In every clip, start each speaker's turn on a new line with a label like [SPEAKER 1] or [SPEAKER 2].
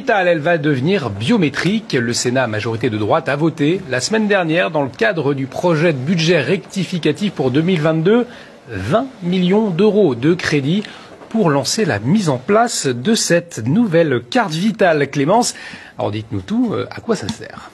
[SPEAKER 1] Vitale, elle va devenir biométrique. Le Sénat, majorité de droite, a voté la semaine dernière, dans le cadre du projet de budget rectificatif pour 2022, 20 millions d'euros de crédit pour lancer la mise en place de cette nouvelle carte vitale. Clémence, alors dites-nous tout, à quoi ça sert ?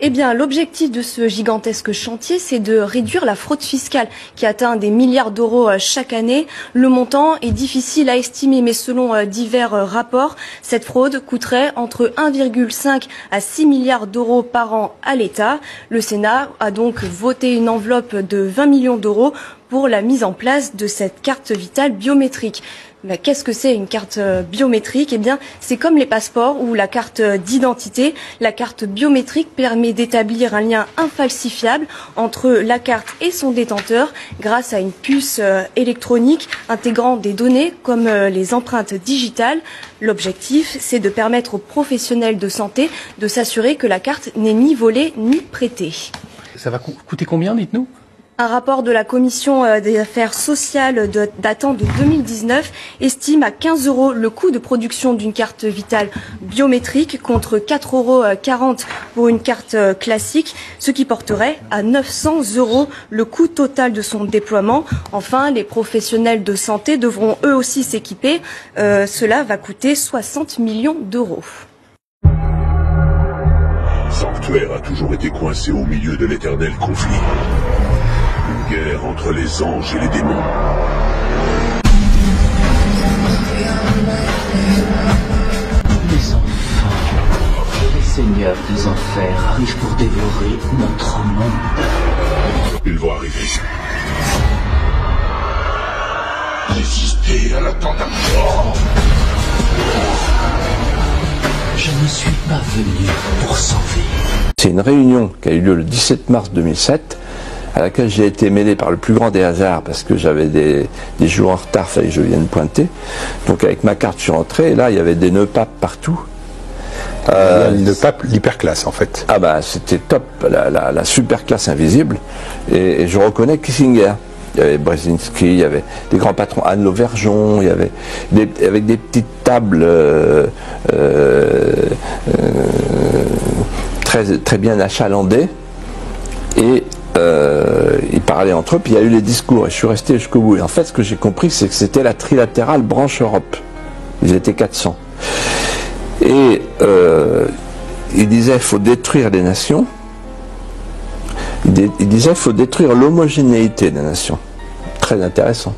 [SPEAKER 2] Eh bien, l'objectif de ce gigantesque chantier, c'est de réduire la fraude fiscale qui atteint des milliards d'euros chaque année. Le montant est difficile à estimer, mais selon divers rapports, cette fraude coûterait entre 1,5 à 6 milliards d'euros par an à l'État. Le Sénat a donc voté une enveloppe de 20 millions d'euros pour la mise en place de cette carte vitale biométrique. Mais qu'est-ce que c'est une carte biométrique ? Eh bien, c'est comme les passeports ou la carte d'identité. La carte biométrique permet d'établir un lien infalsifiable entre la carte et son détenteur grâce à une puce électronique intégrant des données comme les empreintes digitales. L'objectif, c'est de permettre aux professionnels de santé de s'assurer que la carte n'est ni volée ni prêtée.
[SPEAKER 1] Ça va coûter combien, dites-nous ?
[SPEAKER 2] Un rapport de la Commission des affaires sociales datant de 2019 estime à 15 € le coût de production d'une carte vitale biométrique contre 4,40 € pour une carte classique, ce qui porterait à 900 € le coût total de son déploiement. Enfin, les professionnels de santé devront eux aussi s'équiper. Cela va coûter 60 millions d'euros.
[SPEAKER 3] Sanctuaire a toujours été coincé au milieu de l'éternel conflit. Une guerre entre les anges et les démons.
[SPEAKER 4] Les enfants, les seigneurs des enfers arrivent pour dévorer notre monde.
[SPEAKER 3] Ils vont arriver. Résister à la tentation.
[SPEAKER 4] Je ne suis pas venu pour sauver.
[SPEAKER 5] C'est une réunion qui a eu lieu le 17 mars 2007, à laquelle j'ai été mêlé par le plus grand des hasards parce que j'avais des jours en retard, fallait que je vienne pointer. Donc avec ma carte, je suis rentré et là il y avait des nœuds papes partout.
[SPEAKER 6] Le pape, l'hyperclasse en fait.
[SPEAKER 5] Ah bah c'était top, la super classe invisible. Et je reconnais Kissinger. Il y avait Brzezinski, il y avait des grands patrons, Anne Lauvergeon, il y avait avec des petites tables très bien achalandées. Et ils parlaient entre eux, puis il y a eu les discours, et je suis resté jusqu'au bout. Et en fait, ce que j'ai compris, c'est que c'était la trilatérale branche Europe. Ils étaient 400. Et ils disaient qu'il faut détruire les nations. Ils disaient qu'il faut détruire l'homogénéité des nations. Très intéressant.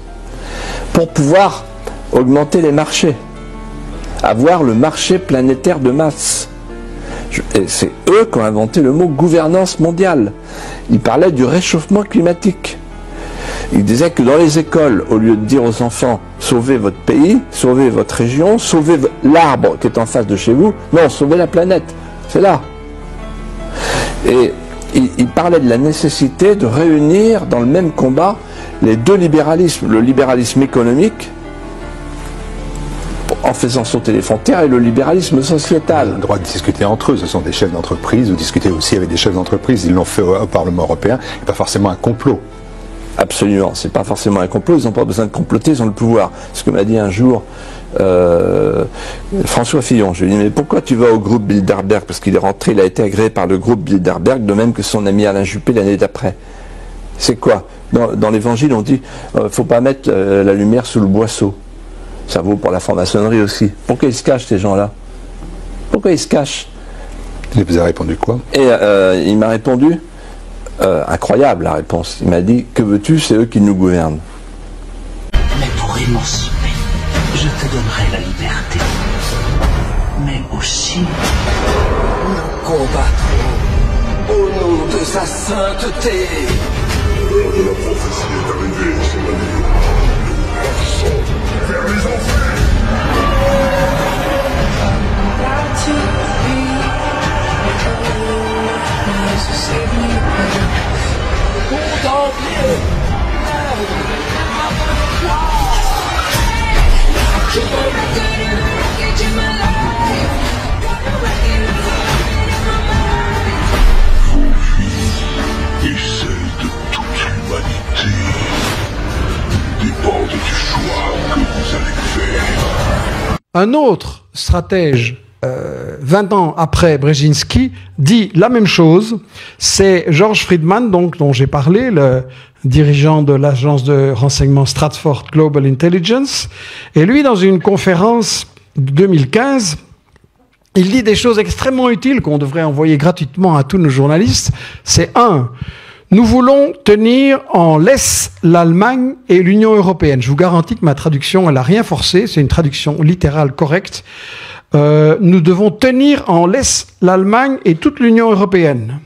[SPEAKER 5] Pour pouvoir augmenter les marchés. Avoir le marché planétaire de masse. Et c'est eux qui ont inventé le mot gouvernance mondiale. Ils parlaient du réchauffement climatique. Ils disaient que dans les écoles, au lieu de dire aux enfants « sauvez votre pays, sauvez votre région, sauvez l'arbre qui est en face de chez vous », non, sauvez la planète, c'est là. Et ils parlaient de la nécessité de réunir dans le même combat les deux libéralismes, le libéralisme économique, en faisant sauter les frontières, et le libéralisme sociétal.
[SPEAKER 6] Ils ont le droit de discuter entre eux, ce sont des chefs d'entreprise, ou discuter aussi avec des chefs d'entreprise, ils l'ont fait au Parlement européen, et pas forcément un complot.
[SPEAKER 5] Absolument, c'est pas forcément un complot, ils n'ont pas besoin de comploter, ils ont le pouvoir. Ce que m'a dit un jour François Fillon, je lui ai dit mais pourquoi tu vas au groupe Bilderberg? Parce qu'il est rentré, il a été agréé par le groupe Bilderberg, de même que son ami Alain Juppé l'année d'après. C'est quoi? Dans l'évangile on dit faut pas mettre la lumière sous le boisseau. Ça vaut pour la franc-maçonnerie aussi. Pourquoi ils se cachent ces gens-là? Pourquoi ils se cachent?
[SPEAKER 6] Il vous a répondu quoi?
[SPEAKER 5] Et il m'a répondu, incroyable la réponse, il m'a dit que veux-tu, c'est eux qui nous gouvernent.
[SPEAKER 4] Mais pour émanciper, je te donnerai la liberté. Mais aussi,
[SPEAKER 7] nous combattrons au nom de sa sainteté.
[SPEAKER 3] L'heure de la prophétie est arrivée, chevalier. Nous marchons vers les enfers. Et celle de toute l'humanité dépendent du choix que vous allez faire.
[SPEAKER 8] Un autre stratège 20 ans après Brzezinski, dit la même chose. C'est George Friedman, donc, dont j'ai parlé, le dirigeant de l'agence de renseignement Stratford Global Intelligence. Et lui, dans une conférence de 2015, il dit des choses extrêmement utiles qu'on devrait envoyer gratuitement à tous nos journalistes. C'est nous voulons tenir en laisse l'Allemagne et l'Union européenne. Je vous garantis que ma traduction, elle n'a rien forcé, c'est une traduction littérale correcte. Nous devons tenir en laisse l'Allemagne et toute l'Union européenne.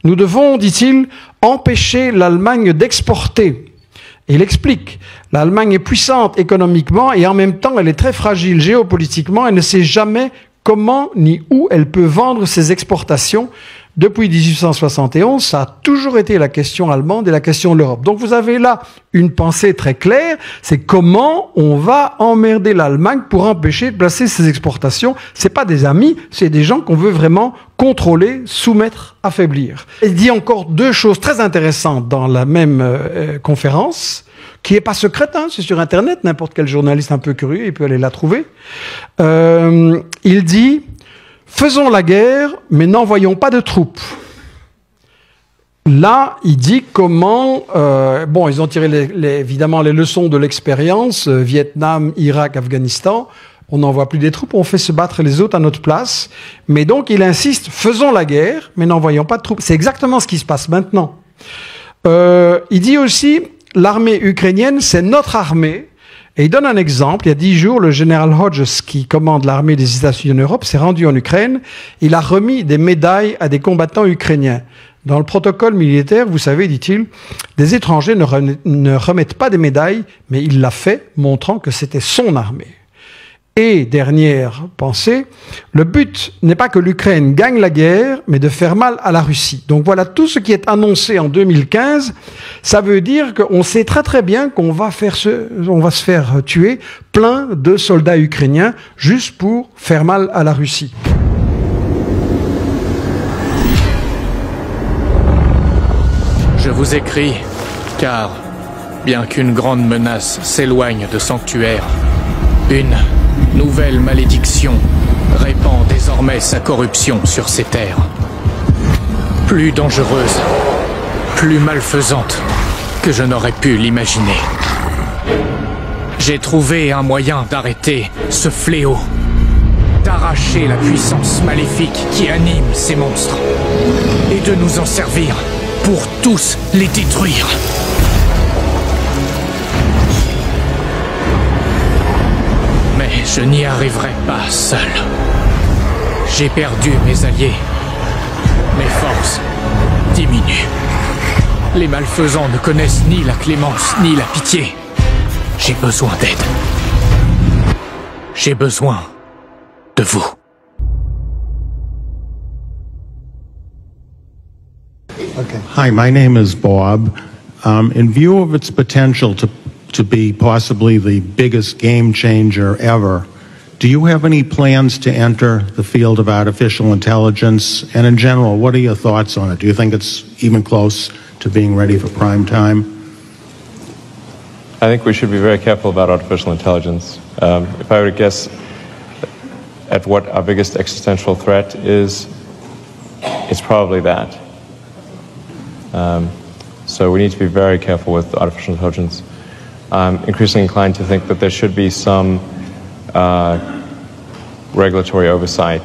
[SPEAKER 8] Nous devons, dit-il, empêcher l'Allemagne d'exporter. Et il explique, l'Allemagne est puissante économiquement et en même temps elle est très fragile géopolitiquement, elle ne sait jamais comment ni où elle peut vendre ses exportations. Depuis 1871, ça a toujours été la question allemande et la question de l'Europe. Donc vous avez là une pensée très claire, c'est comment on va emmerder l'Allemagne pour empêcher de placer ses exportations. C'est pas des amis, c'est des gens qu'on veut vraiment contrôler, soumettre, affaiblir. Il dit encore deux choses très intéressantes dans la même conférence, qui est pas secrète, hein, c'est sur Internet, n'importe quel journaliste un peu curieux, il peut aller la trouver. Il dit... Faisons la guerre, mais n'envoyons pas de troupes. Là, il dit comment... ils ont tiré évidemment les leçons de l'expérience, Vietnam, Irak, Afghanistan. On n'envoie plus des troupes, on fait se battre les autres à notre place. Mais donc, il insiste, faisons la guerre, mais n'envoyons pas de troupes. C'est exactement ce qui se passe maintenant. Il dit aussi, l'armée ukrainienne, c'est notre armée. Et il donne un exemple. Il y a 10 jours, le général Hodges, qui commande l'armée des États-Unis en Europe, s'est rendu en Ukraine. Il a remis des médailles à des combattants ukrainiens. Dans le protocole militaire, vous savez, dit-il, des étrangers ne remettent pas des médailles, mais il l'a fait, montrant que c'était son armée. Et, dernière pensée, le but n'est pas que l'Ukraine gagne la guerre, mais de faire mal à la Russie. Donc voilà, tout ce qui est annoncé en 2015, ça veut dire qu'on sait très très bien qu'on va se faire tuer plein de soldats ukrainiens juste pour faire mal à la Russie.
[SPEAKER 9] Je vous écris, car, bien qu'une grande menace s'éloigne de Sanctuaire, une nouvelle malédiction répand désormais sa corruption sur ces terres. Plus dangereuse, plus malfaisante que je n'aurais pu l'imaginer. J'ai trouvé un moyen d'arrêter ce fléau, d'arracher la puissance maléfique qui anime ces monstres, et de nous en servir pour tous les détruire. Mais je n'y arriverai pas seul. J'ai perdu mes alliés. Mes forces diminuent. Les malfaisants ne connaissent ni la clémence ni la pitié. J'ai besoin d'aide. J'ai besoin de vous.
[SPEAKER 10] Okay. Hi, my name is Bob. In view of its potential to be possibly the biggest game changer ever, do you have any plans to enter the field of artificial intelligence? And in general, what are your thoughts on it? Do you think it's even close to being ready for prime time?
[SPEAKER 11] I think we should be very careful about artificial intelligence. If I were to guess at what our biggest existential threat is, it's probably that. So we need to be very careful with artificial intelligence. I'm increasingly inclined to think that there should be some regulatory oversight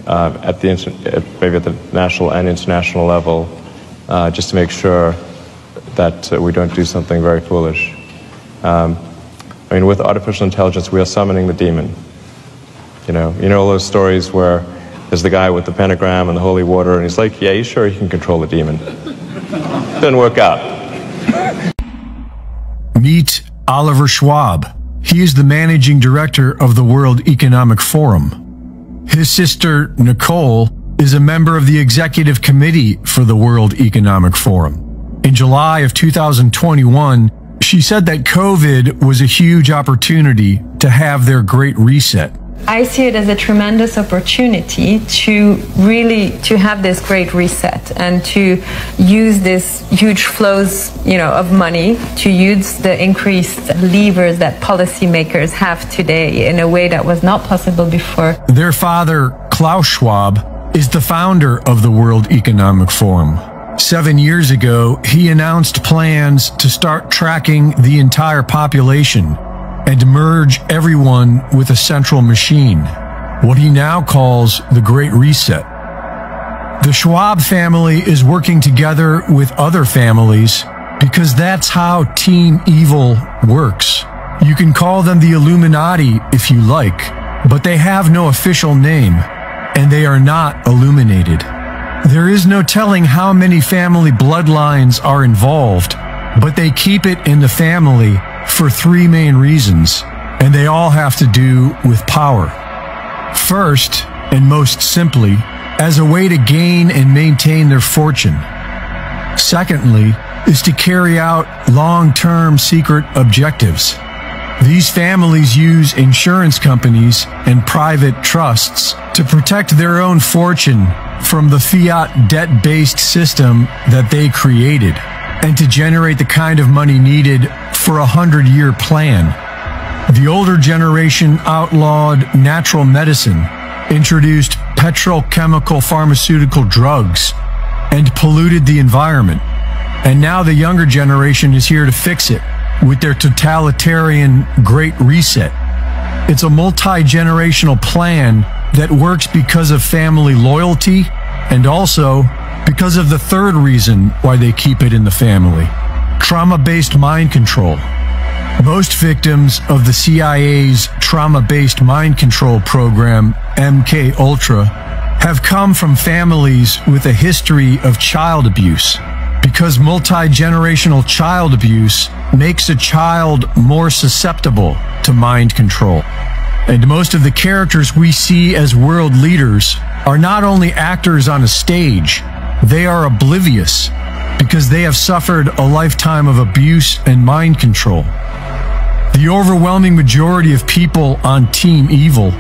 [SPEAKER 11] maybe at the national and international level, just to make sure that we don't do something very foolish. I mean, with artificial intelligence, we are summoning the demon. You know all those stories where there's the guy with the pentagram and the holy water, and he's like, yeah, he's sure he can control the demon. Doesn't work out.
[SPEAKER 12] Meet Oliver Schwab. He is the managing director of the World Economic Forum. His sister, Nicole, is a member of the executive committee for the World Economic Forum. In July of 2021, she said that COVID was a huge opportunity to have their great reset.
[SPEAKER 13] I see it as a tremendous opportunity to have this great reset and to use this huge flows, of money to use the increased levers that policymakers have today in a way that was not possible before.
[SPEAKER 12] Their father, Klaus Schwab, is the founder of the World Economic Forum. 7 years ago, he announced plans to start tracking the entire population and merge everyone with a central machine, what he now calls the Great Reset. The Schwab family is working together with other families because that's how Team Evil works. You can call them the Illuminati if you like, but they have no official name, and they are not illuminated. There is no telling how many family bloodlines are involved, but they keep it in the family for 3 main reasons, and they all have to do with power. First, and most simply, as a way to gain and maintain their fortune. Secondly, is to carry out long-term secret objectives. These families use insurance companies and private trusts to protect their own fortune from the fiat debt-based system that they created, and to generate the kind of money needed for a 100-year plan. The older generation outlawed natural medicine, introduced petrochemical pharmaceutical drugs, and polluted the environment. And now the younger generation is here to fix it with their totalitarian Great Reset. It's a multi-generational plan that works because of family loyalty and also because of the third reason why they keep it in the family: trauma-based mind control. Most victims of the CIA's trauma-based mind control program, MK Ultra, have come from families with a history of child abuse, because multi-generational child abuse makes a child more susceptible to mind control. And most of the characters we see as world leaders are not only actors on a stage, they are oblivious because they have suffered a lifetime of abuse and mind control. The overwhelming majority of people on Team Evil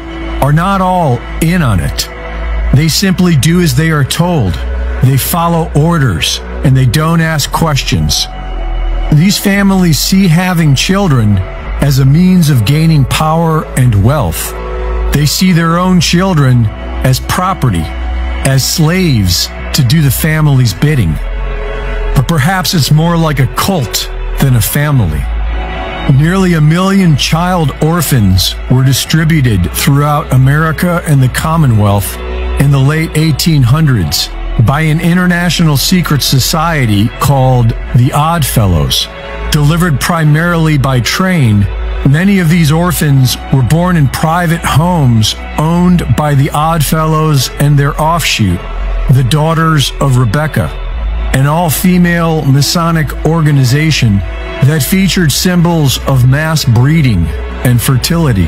[SPEAKER 12] are not all in on it. They simply do as they are told. They follow orders and they don't ask questions. These families see having children as a means of gaining power and wealth. They see their own children as property, as slaves to do the family's bidding. But perhaps it's more like a cult than a family. Nearly 1 million child orphans were distributed throughout America and the Commonwealth in the late 1800s by an international secret society called the Odd Fellows. Delivered primarily by train, many of these orphans were born in private homes owned by the Odd Fellows and their offshoot, the Daughters of Rebecca, an all-female Masonic organization that featured symbols of mass breeding and fertility.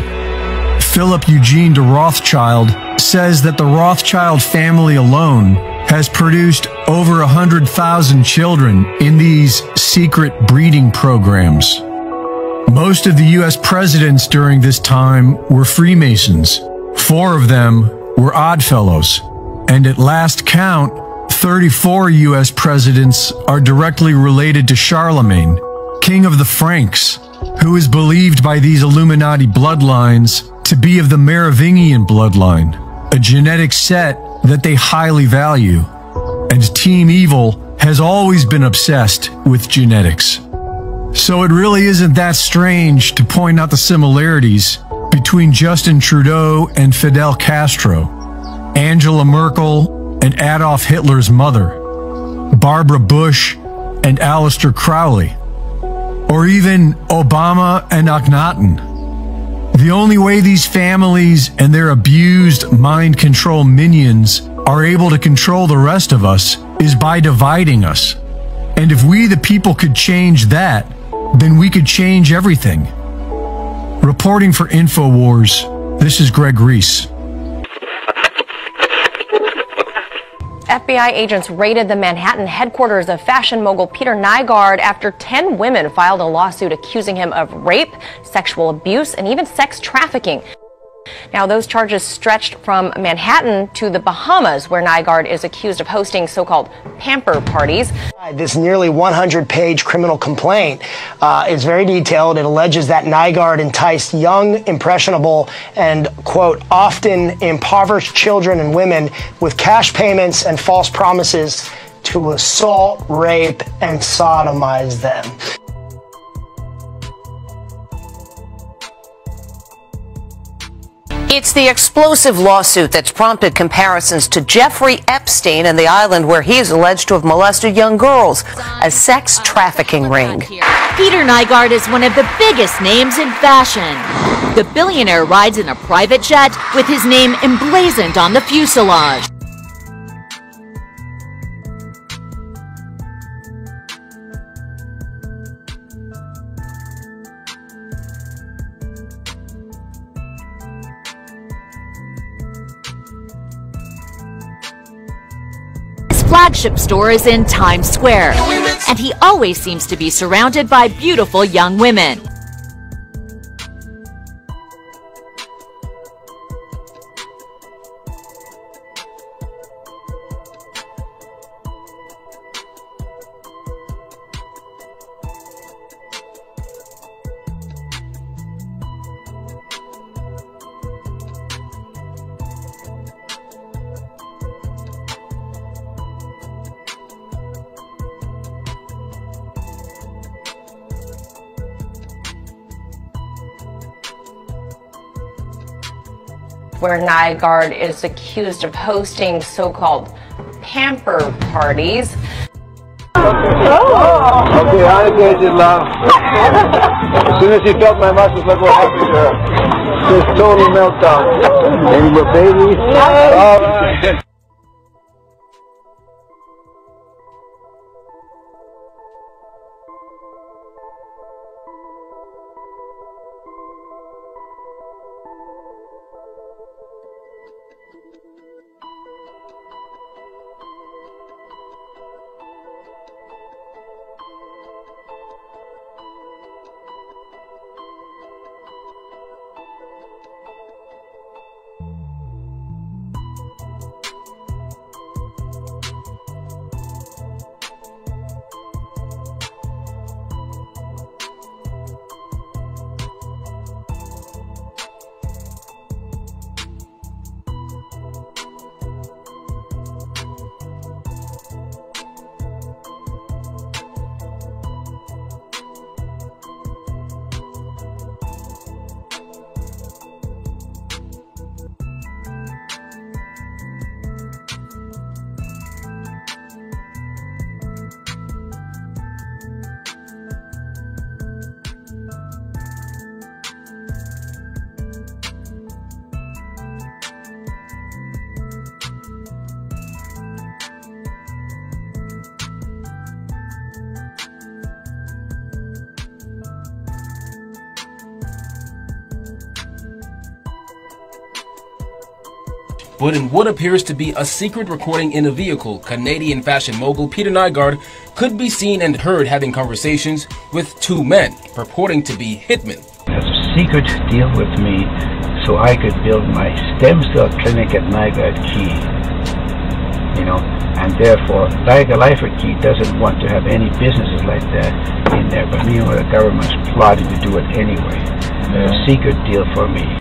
[SPEAKER 12] Philip Eugene de Rothschild says that the Rothschild family alone has produced over 100,000 children in these secret breeding programs. Most of the U.S. presidents during this time were Freemasons. 4 of them were Oddfellows. And at last count, 34 U.S. presidents are directly related to Charlemagne, King of the Franks, who is believed by these Illuminati bloodlines to be of the Merovingian bloodline, a genetic set that they highly value. And Team Evil has always been obsessed with genetics. So it really isn't that strange to point out the similarities between Justin Trudeau and Fidel Castro, Angela Merkel and Adolf Hitler's mother, Barbara Bush and Aleister Crowley, or even Obama and Akhenaten. The only way these families and their abused mind control minions are able to control the rest of us is by dividing us. And if we the people could change that, then we could change everything. Reporting for InfoWars, this is Greg Reese.
[SPEAKER 14] FBI agents raided the Manhattan headquarters of fashion mogul Peter Nygard after 10 women filed a lawsuit accusing him of rape, sexual abuse, and even sex trafficking. Now, those charges stretched from Manhattan to the Bahamas, where Nygaard is accused of hosting so-called pamper parties.
[SPEAKER 15] This nearly 100-page criminal complaint is very detailed. It alleges that Nygaard enticed young, impressionable, and, quote, often impoverished children and women with cash payments and false promises to assault, rape, and sodomize them.
[SPEAKER 16] It's the explosive lawsuit that's prompted comparisons to Jeffrey Epstein and the island where he is alleged to have molested young girls, a sex trafficking ring.
[SPEAKER 17] Peter Nygaard is one of the biggest names in fashion. The billionaire rides in a private jet with his name emblazoned on the fuselage. Flagship store is in Times Square, and he always seems to be surrounded by beautiful young women.
[SPEAKER 14] Where Nygaard is accused of hosting so-called pamper parties.
[SPEAKER 18] Okay, I engage in love. As soon as he felt my muscles, look what happened to her. Just total meltdown. Any more babies? All right.
[SPEAKER 19] But in what appears to be a secret recording in a vehicle, Canadian fashion mogul Peter Nygaard could be seen and heard having conversations with two men purporting to be hitmen.
[SPEAKER 20] Has a secret deal with me so I could build my stem cell clinic at Nygaard Quay. And therefore, Nygaard Key doesn't want to have any businesses like that in there, but meanwhile the government's plotting to do it anyway. There's a secret deal for me.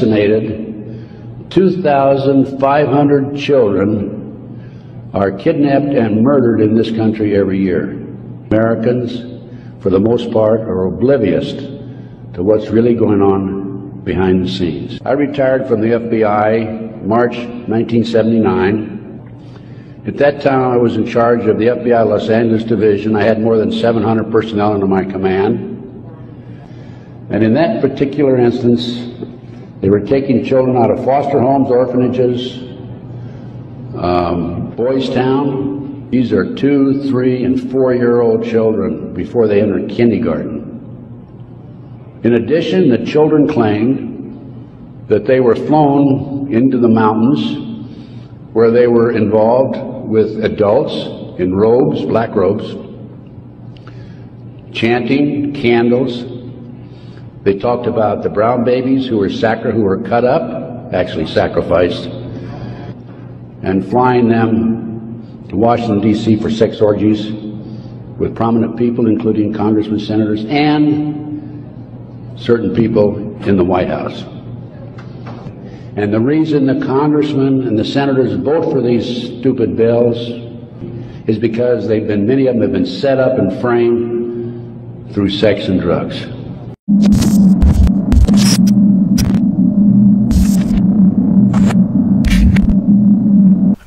[SPEAKER 21] estimated 2,500 children are kidnapped and murdered in this country every year. Americans, for the most part, are oblivious to what's really going on behind the scenes. I retired from the FBI March 1979. At that time, I was in charge of the FBI Los Angeles Division. I had more than 700 personnel under my command. And in that particular instance, they were taking children out of foster homes, orphanages, Boys Town. These are 2-, 3-, and 4-year-old children before they enter kindergarten. In addition, the children claimed that they were flown into the mountains where they were involved with adults in robes, black robes, chanting, candles. They talked about the brown babies who were cut up, actually sacrificed, and flying them to Washington, D.C. for sex orgies with prominent people, including congressmen, senators, and certain people in the White House. And the reason the congressmen and the senators vote for these stupid bills is because many of them have been set up and framed through sex and drugs.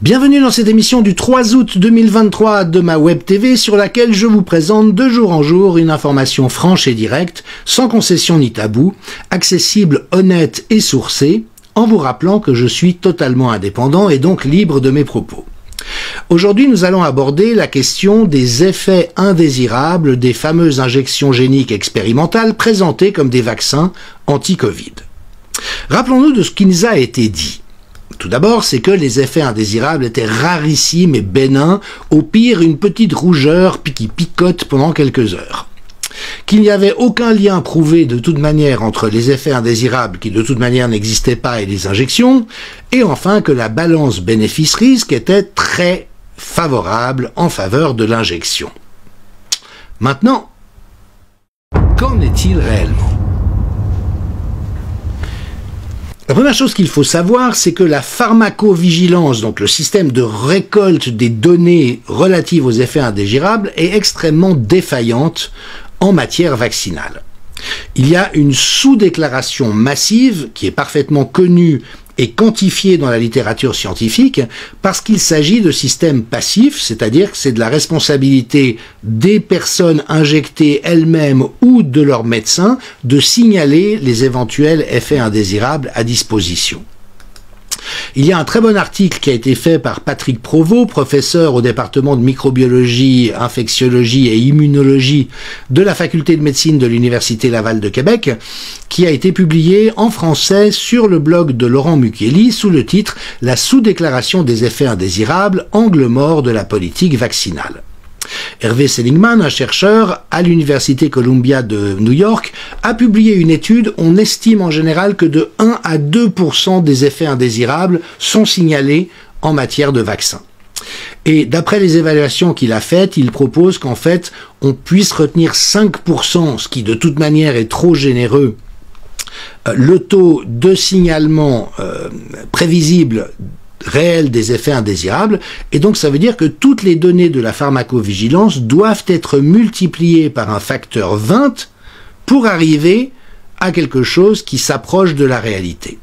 [SPEAKER 22] Bienvenue dans cette émission du 3 août 2023 de ma Web TV sur laquelle je vous présente de jour en jour une information franche et directe, sans concession ni tabou, accessible, honnête et sourcée, en vous rappelant que je suis totalement indépendant et donc libre de mes propos. Aujourd'hui, nous allons aborder la question des effets indésirables des fameuses injections géniques expérimentales présentées comme des vaccins anti-Covid. Rappelons-nous de ce qui nous a été dit. Tout d'abord, c'est que les effets indésirables étaient rarissimes et bénins, au pire une petite rougeur qui picote pendant quelques heures. Qu'il n'y avait aucun lien prouvé de toute manière entre les effets indésirables qui de toute manière n'existaient pas et les injections, et enfin que la balance bénéfice-risque était très favorable en faveur de l'injection. Maintenant, qu'en est-il réellement ? La première chose qu'il faut savoir, c'est que la pharmacovigilance, donc le système de récolte des données relatives aux effets indésirables, est extrêmement défaillante en matière vaccinale. Il y a une sous-déclaration massive qui est parfaitement connue et quantifiée dans la littérature scientifique parce qu'il s'agit de systèmes passifs, c'est-à-dire que c'est de la responsabilité des personnes injectées elles-mêmes ou de leurs médecins de signaler les éventuels effets indésirables à disposition. Il y a un très bon article qui a été fait par Patrick Provost, professeur au département de microbiologie, infectiologie et immunologie de la faculté de médecine de l'Université Laval de Québec, qui a été publié en français sur le blog de Laurent Mukieli sous le titre « La sous-déclaration des effets indésirables, angle mort de la politique vaccinale ». Hervé Seligman, un chercheur à l'Université Columbia de New York, a publié une étude. On estime en général que de 1 à 2% des effets indésirables sont signalés en matière de vaccins. Et d'après les évaluations qu'il a faites, il propose qu'en fait, on puisse retenir 5%, ce qui de toute manière est trop généreux, le taux de signalement prévisible réel des effets indésirables, et donc ça veut dire que toutes les données de la pharmacovigilance doivent être multipliées par un facteur 20 pour arriver à quelque chose qui s'approche de la réalité.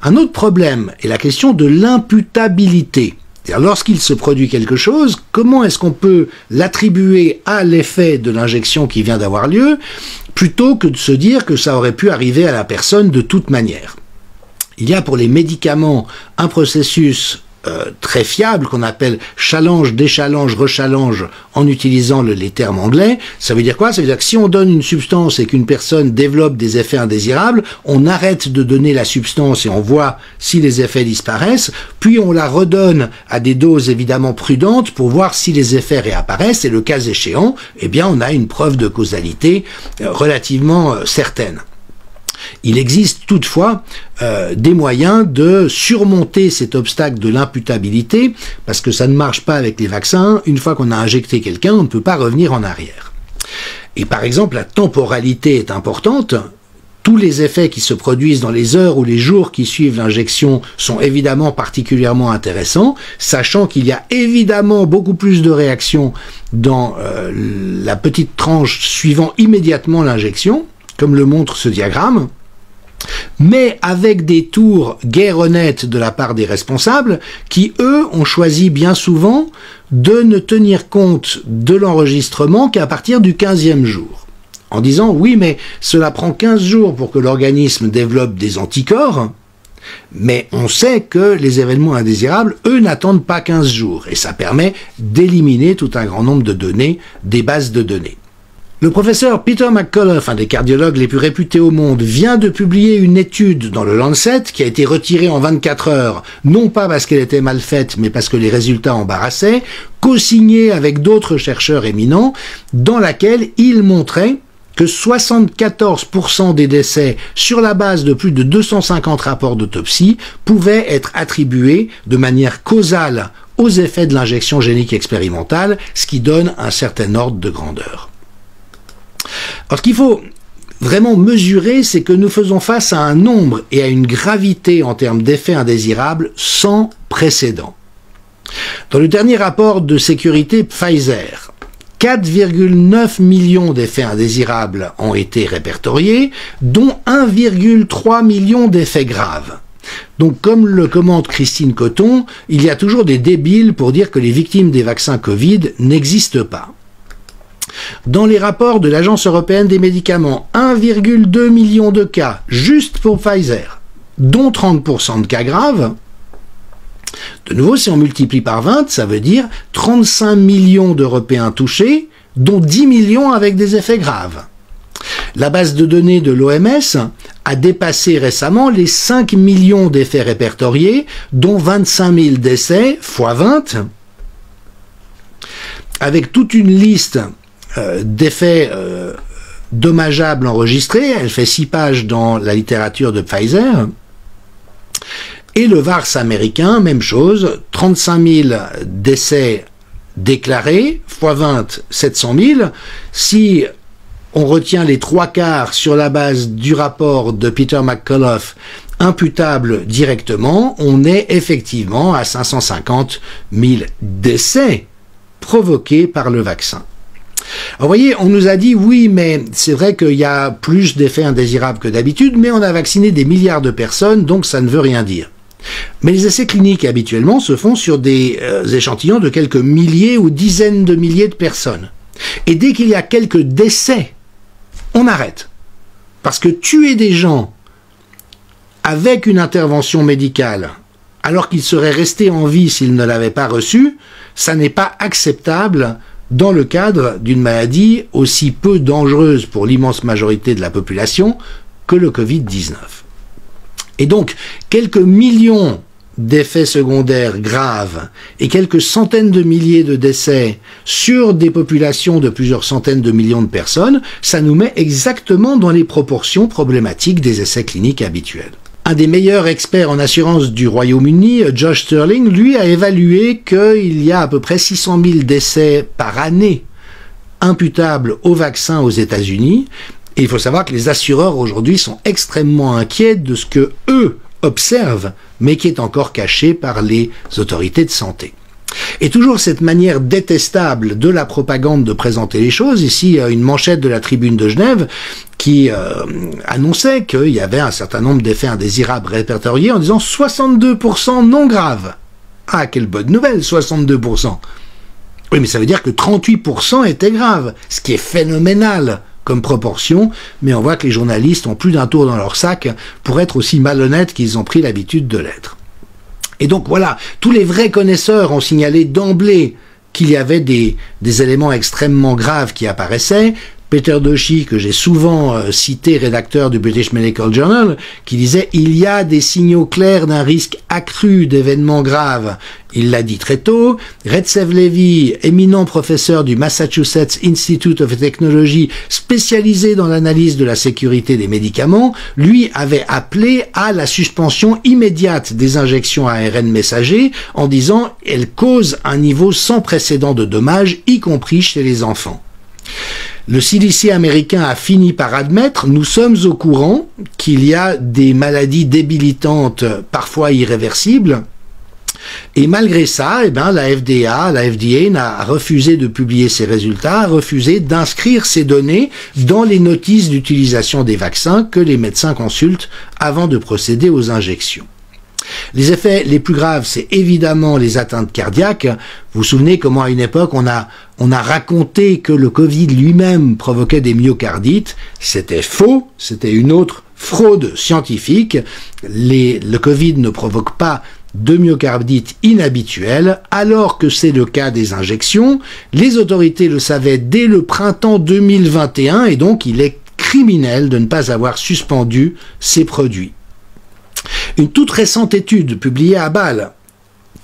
[SPEAKER 22] Un autre problème est la question de l'imputabilité. C'est-à-dire, lorsqu'il se produit quelque chose, comment est-ce qu'on peut l'attribuer à l'effet de l'injection qui vient d'avoir lieu, plutôt que de se dire que ça aurait pu arriver à la personne de toute manière. Il y a pour les médicaments un processus très fiable qu'on appelle challenge, déchallenge, rechallenge en utilisant les termes anglais. Ça veut dire quoi? Ça veut dire que si on donne une substance et qu'une personne développe des effets indésirables, on arrête de donner la substance et on voit si les effets disparaissent, puis on la redonne à des doses évidemment prudentes pour voir si les effets réapparaissent et le cas échéant, eh bien on a une preuve de causalité relativement certaine. Il existe toutefois des moyens de surmonter cet obstacle de l'imputabilité, parce que ça ne marche pas avec les vaccins. Une fois qu'on a injecté quelqu'un, on ne peut pas revenir en arrière. Et par exemple, la temporalité est importante. Tous les effets qui se produisent dans les heures ou les jours qui suivent l'injection sont évidemment particulièrement intéressants, sachant qu'il y a évidemment beaucoup plus de réactions dans la petite tranche suivant immédiatement l'injection, comme le montre ce diagramme, mais avec des tours guère honnêtes de la part des responsables qui, eux, ont choisi bien souvent de ne tenir compte de l'enregistrement qu'à partir du 15e jour. En disant, oui, mais cela prend 15 jours pour que l'organisme développe des anticorps, mais on sait que les événements indésirables, eux, n'attendent pas 15 jours, et ça permet d'éliminer tout un grand nombre de données des bases de données. Le professeur Peter McCullough, un des cardiologues les plus réputés au monde, vient de publier une étude dans le Lancet qui a été retirée en 24 heures, non pas parce qu'elle était mal faite, mais parce que les résultats embarrassaient, co-signée avec d'autres chercheurs éminents, dans laquelle il montrait que 74% des décès sur la base de plus de 250 rapports d'autopsie pouvaient être attribués de manière causale aux effets de l'injection génique expérimentale, ce qui donne un certain ordre de grandeur. Alors ce qu'il faut vraiment mesurer, c'est que nous faisons face à un nombre et à une gravité en termes d'effets indésirables sans précédent. Dans le dernier rapport de sécurité Pfizer, 4,9 millions d'effets indésirables ont été répertoriés, dont 1,3 million d'effets graves. Donc, comme le commente Christine Coton, il y a toujours des débiles pour dire que les victimes des vaccins Covid n'existent pas. Dans les rapports de l'Agence européenne des médicaments, 1,2 million de cas, juste pour Pfizer, dont 30% de cas graves. De nouveau, si on multiplie par 20, ça veut dire 35 millions d'Européens touchés, dont 10 millions avec des effets graves. La base de données de l'OMS a dépassé récemment les 5 millions d'effets répertoriés, dont 25 000 décès, fois 20, avec toute une liste d'effets dommageables enregistrés. Elle fait 6 pages dans la littérature de Pfizer. Et le VARS américain, même chose, 35 000 décès déclarés, fois 20, 700 000. Si on retient les 3/4 sur la base du rapport de Peter McCullough imputable directement, on est effectivement à 550 000 décès provoqués par le vaccin. Alors, vous voyez, on nous a dit, oui, mais c'est vrai qu'il y a plus d'effets indésirables que d'habitude, mais on a vacciné des milliards de personnes, donc ça ne veut rien dire. Mais les essais cliniques, habituellement, se font sur des échantillons de quelques milliers ou dizaines de milliers de personnes. Et dès qu'il y a quelques décès, on arrête. Parce que tuer des gens avec une intervention médicale, alors qu'ils seraient restés en vie s'ils ne l'avaient pas reçu, ça n'est pas acceptable dans le cadre d'une maladie aussi peu dangereuse pour l'immense majorité de la population que le Covid-19. Et donc, quelques millions d'effets secondaires graves et quelques centaines de milliers de décès sur des populations de plusieurs centaines de millions de personnes, ça nous met exactement dans les proportions problématiques des essais cliniques habituels. Un des meilleurs experts en assurance du Royaume-Uni, Josh Sterling, lui a évalué qu'il y a à peu près 600 000 décès par année imputables au vaccin aux États-Unis. Et il faut savoir que les assureurs aujourd'hui sont extrêmement inquiets de ce que eux observent, mais qui est encore caché par les autorités de santé. Et toujours cette manière détestable de la propagande de présenter les choses. Ici, une manchette de la Tribune de Genève qui annonçait qu'il y avait un certain nombre d'effets indésirables répertoriés en disant 62% non graves. Ah, quelle bonne nouvelle, 62%. Oui, mais ça veut dire que 38% étaient graves, ce qui est phénoménal comme proportion, mais on voit que les journalistes ont plus d'un tour dans leur sac pour être aussi malhonnêtes qu'ils ont pris l'habitude de l'être. Et donc voilà, tous les vrais connaisseurs ont signalé d'emblée qu'il y avait des éléments extrêmement graves qui apparaissaient. Peter Doshi, que j'ai souvent cité, rédacteur du British Medical Journal, qui disait « Il y a des signaux clairs d'un risque accru d'événements graves ». Il l'a dit très tôt. Retsev Levy, éminent professeur du Massachusetts Institute of Technology, spécialisé dans l'analyse de la sécurité des médicaments, lui avait appelé à la suspension immédiate des injections ARN messager en disant « Elles causent un niveau sans précédent de dommages, y compris chez les enfants ». Le CDC américain a fini par admettre, nous sommes au courant qu'il y a des maladies débilitantes, parfois irréversibles. Et malgré ça, la FDA a refusé de publier ses résultats, a refusé d'inscrire ces données dans les notices d'utilisation des vaccins que les médecins consultent avant de procéder aux injections. Les effets les plus graves, c'est évidemment les atteintes cardiaques. Vous vous souvenez comment à une époque on a raconté que le Covid lui-même provoquait des myocardites. C'était faux, c'était une autre fraude scientifique. Le Covid ne provoque pas de myocardite inhabituelle, alors que c'est le cas des injections. Les autorités le savaient dès le printemps 2021 et donc il est criminel de ne pas avoir suspendu ces produits. Une toute récente étude publiée à Bâle,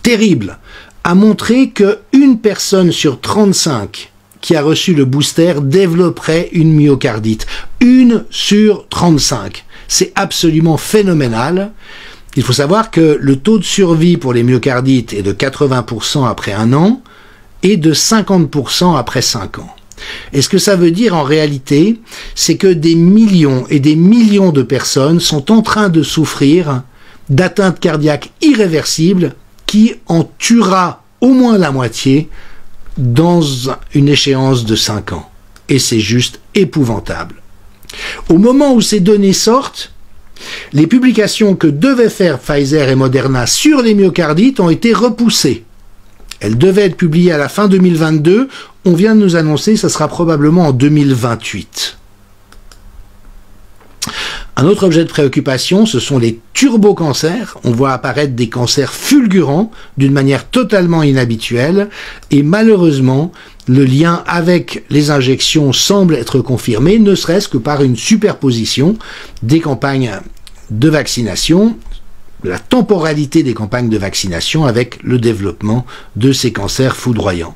[SPEAKER 22] terrible, a montré que une personne sur 35 qui a reçu le booster développerait une myocardite. 1 sur 35. C'est absolument phénoménal. Il faut savoir que le taux de survie pour les myocardites est de 80% après 1 an et de 50% après 5 ans. Et ce que ça veut dire en réalité, c'est que des millions et des millions de personnes sont en train de souffrir d'atteintes cardiaques irréversibles qui en tuera au moins la moitié dans une échéance de 5 ans. Et c'est juste épouvantable. Au moment où ces données sortent, les publications que devaient faire Pfizer et Moderna sur les myocardites ont été repoussées. Elles devaient être publiées à la fin 2022. On vient de nous annoncer que ça sera probablement en 2028. Un autre objet de préoccupation, ce sont les turbocancers. On voit apparaître des cancers fulgurants d'une manière totalement inhabituelle. Et malheureusement, le lien avec les injections semble être confirmé, ne serait-ce que par une superposition des campagnes de vaccination, la temporalité des campagnes de vaccination avec le développement de ces cancers foudroyants.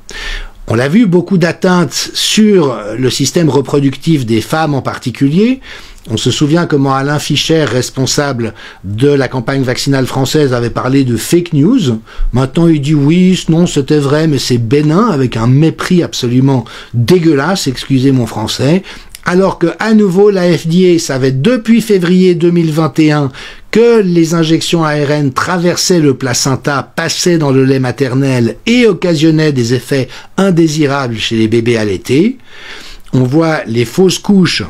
[SPEAKER 22] On l'a vu, beaucoup d'atteintes sur le système reproductif des femmes en particulier. On se souvient comment Alain Fischer, responsable de la campagne vaccinale française, avait parlé de fake news. Maintenant, il dit oui, non, c'était vrai, mais c'est bénin, avec un mépris absolument dégueulasse, excusez mon français. Alors que, à nouveau, la FDA savait depuis février 2021 que les injections ARN traversaient le placenta, passaient dans le lait maternel et occasionnaient des effets indésirables chez les bébés allaités. On voit les fausses couches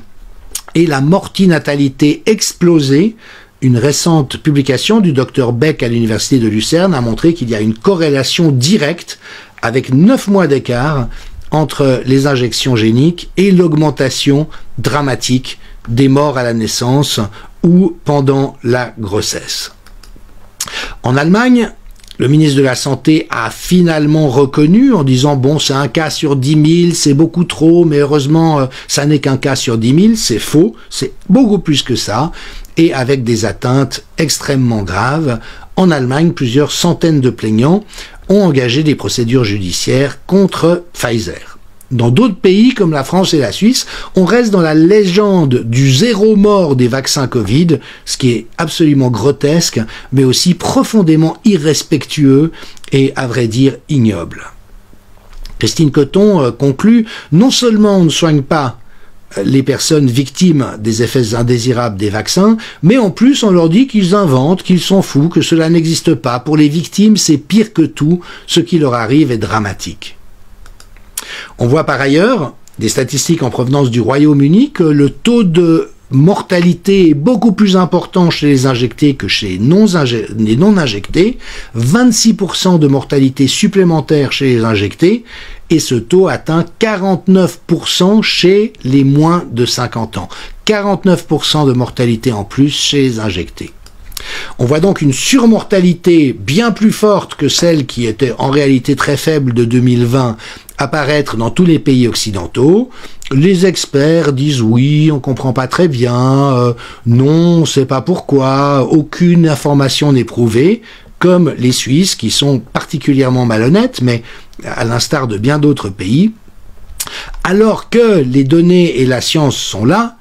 [SPEAKER 22] et la mortinatalité exploser. Une récente publication du Dr Beck à l'université de Lucerne a montré qu'il y a une corrélation directe avec 9 mois d'écart entre les injections géniques et l'augmentation dramatique des morts à la naissance ou pendant la grossesse. En Allemagne, le ministre de la Santé a finalement reconnu en disant « bon, c'est un cas sur 10 000, c'est beaucoup trop, mais heureusement, ça n'est qu'un cas sur 10 000 », c'est faux, c'est beaucoup plus que ça, et avec des atteintes extrêmement graves. En Allemagne, plusieurs centaines de plaignants ont engagé des procédures judiciaires contre Pfizer. Dans d'autres pays comme la France et la Suisse, on reste dans la légende du zéro mort des vaccins Covid, ce qui est absolument grotesque, mais aussi profondément irrespectueux et, à vrai dire, ignoble. Christine Coton conclut, non seulement on ne soigne pas les personnes victimes des effets indésirables des vaccins, mais en plus on leur dit qu'ils inventent, qu'ils sont fous, que cela n'existe pas. Pour les victimes, c'est pire que tout, ce qui leur arrive est dramatique. On voit par ailleurs des statistiques en provenance du Royaume-Uni que le taux de mortalité est beaucoup plus important chez les injectés que chez les non injectés, 26% de mortalité supplémentaire chez les injectés, et ce taux atteint 49% chez les moins de 50 ans. 49% de mortalité en plus chez les injectés. On voit donc une surmortalité bien plus forte que celle qui était en réalité très faible de 2020 apparaître dans tous les pays occidentaux. Les experts disent oui, on comprend pas très bien, non, on sait pas pourquoi, aucune information n'est prouvée, comme les Suisses qui sont particulièrement malhonnêtes, mais à l'instar de bien d'autres pays. Alors que les données et la science sont là,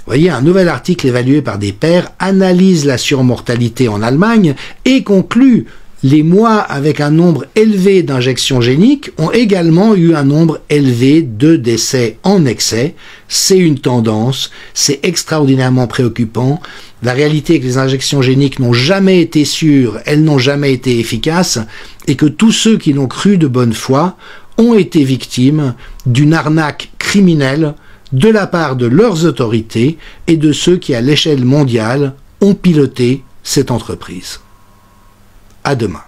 [SPEAKER 22] vous voyez, un nouvel article évalué par des pairs analyse la surmortalité en Allemagne et conclut les mois avec un nombre élevé d'injections géniques ont également eu un nombre élevé de décès en excès. C'est une tendance, c'est extraordinairement préoccupant. La réalité est que les injections géniques n'ont jamais été sûres, elles n'ont jamais été efficaces, et que tous ceux qui l'ont cru de bonne foi ont été victimes d'une arnaque criminelle de la part de leurs autorités et de ceux qui, à l'échelle mondiale, ont piloté cette entreprise. À demain.